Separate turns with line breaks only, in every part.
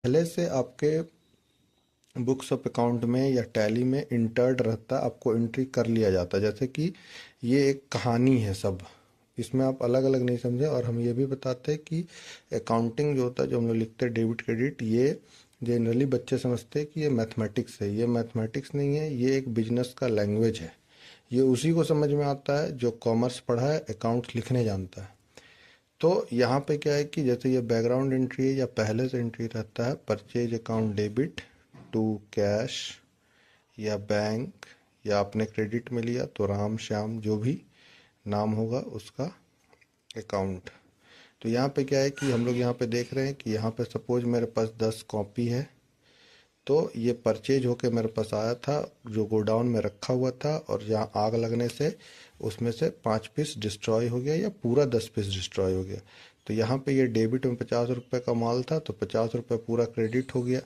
पहले से आपके बुक्स ऑफ अकाउंट में या टैली में इंटर्ड रहता है, आपको एंट्री कर लिया जाता है। जैसे कि ये एक कहानी है सब, इसमें आप अलग अलग नहीं समझे। और हम ये भी बताते हैं कि अकाउंटिंग जो होता है, जो हम लोग लिखते हैं डेबिट क्रेडिट, ये जनरली बच्चे समझते हैं कि ये मैथमेटिक्स है। ये मैथमेटिक्स नहीं है, ये एक बिजनेस का लैंग्वेज है। ये उसी को समझ में आता है जो कॉमर्स पढ़ा है, अकाउंट्स लिखने जानता है। तो यहाँ पे क्या है कि जैसे ये बैकग्राउंड एंट्री है या पहले से एंट्री रहता है, purchase account debit to cash या बैंक, या आपने क्रेडिट में लिया तो राम श्याम जो भी नाम होगा उसका अकाउंट। तो यहाँ पे क्या है कि हम लोग यहाँ पे देख रहे हैं कि यहाँ पे सपोज मेरे पास 10 कॉपी है, तो ये परचेज होके मेरे पास आया था, जो गोडाउन में रखा हुआ था, और जहाँ आग लगने से उसमें से 5 पीस डिस्ट्रॉय हो गया या पूरा 10 पीस डिस्ट्रॉय हो गया। तो यहाँ पे ये डेबिट में 50 रुपये का माल था, तो 50 रुपये पूरा क्रेडिट हो गया।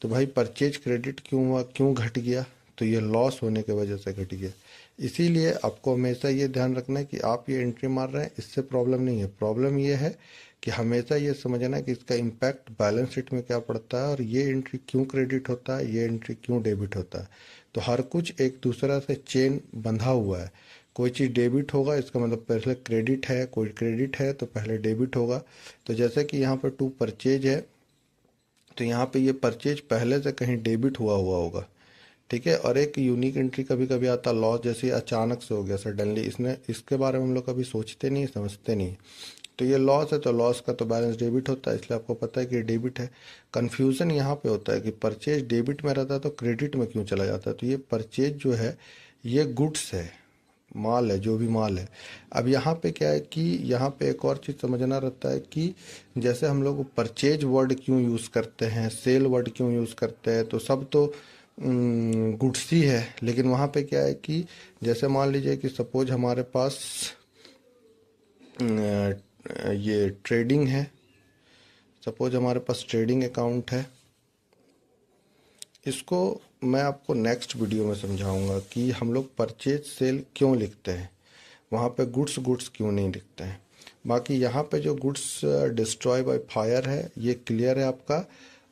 तो भाई परचेज क्रेडिट क्यों हुआ, क्यों घट गया? तो ये लॉस होने की वजह से घट गया। इसीलिए आपको हमेशा ये ध्यान रखना है कि आप ये एंट्री मार रहे हैं, इससे प्रॉब्लम नहीं है। प्रॉब्लम ये है कि हमेशा ये समझना है कि इसका इम्पैक्ट बैलेंस शीट में क्या पड़ता है, और ये एंट्री क्यों क्रेडिट होता है, ये एंट्री क्यों डेबिट होता है। तो हर कुछ एक दूसरा से चेन बंधा हुआ है। कोई चीज़ डेबिट होगा इसका मतलब पहले क्रेडिट है, कोई क्रेडिट है तो पहले डेबिट होगा। तो जैसे कि यहाँ पर टू परचेज है, तो यहाँ पे ये परचेज पहले से कहीं डेबिट हुआ हुआ होगा, ठीक है। और एक यूनिक एंट्री कभी कभी आता लॉस, जैसे अचानक से हो गया सडनली, इसने इसके बारे में हम लोग कभी सोचते नहीं, समझते नहीं। तो ये लॉस है, तो लॉस का तो बैलेंस डेबिट होता है, इसलिए आपको पता है कि डेबिट है। कन्फ्यूज़न यहाँ पे होता है कि परचेज डेबिट में रहता है तो क्रेडिट में क्यों चला जाता है। तो ये परचेज जो है ये गुड्स है, माल है, जो भी माल है। अब यहाँ पे क्या है कि यहाँ पे एक और चीज़ समझना रहता है कि जैसे हम लोग परचेज वर्ड क्यों यूज़ करते हैं, सेल वर्ड क्यों यूज़ करते हैं, तो सब तो गुड्स ही है। लेकिन वहाँ पे क्या है कि जैसे मान लीजिए कि सपोज हमारे पास ये ट्रेडिंग है, सपोज हमारे पास ट्रेडिंग अकाउंट है। इसको मैं आपको नेक्स्ट वीडियो में समझाऊंगा कि हम लोग परचेज सेल क्यों लिखते हैं, वहाँ पे गुड्स गुड्स क्यों नहीं लिखते हैं। बाकी यहाँ पे जो गुड्स डिस्ट्रॉय बाय फायर है ये क्लियर है आपका।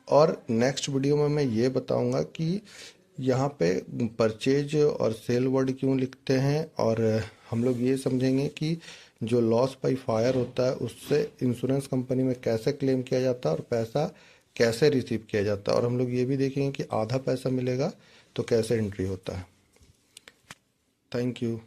और नेक्स्ट वीडियो में मैं ये बताऊंगा कि यहाँ पे परचेज और सेल वर्ड क्यों लिखते हैं, और हम लोग ये समझेंगे कि जो लॉस बाय फायर होता है उससे इंश्योरेंस कंपनी में कैसे क्लेम किया जाता है और पैसा कैसे रिसीव किया जाता है। और हम लोग ये भी देखेंगे कि आधा पैसा मिलेगा तो कैसे एंट्री होता है। Thank you.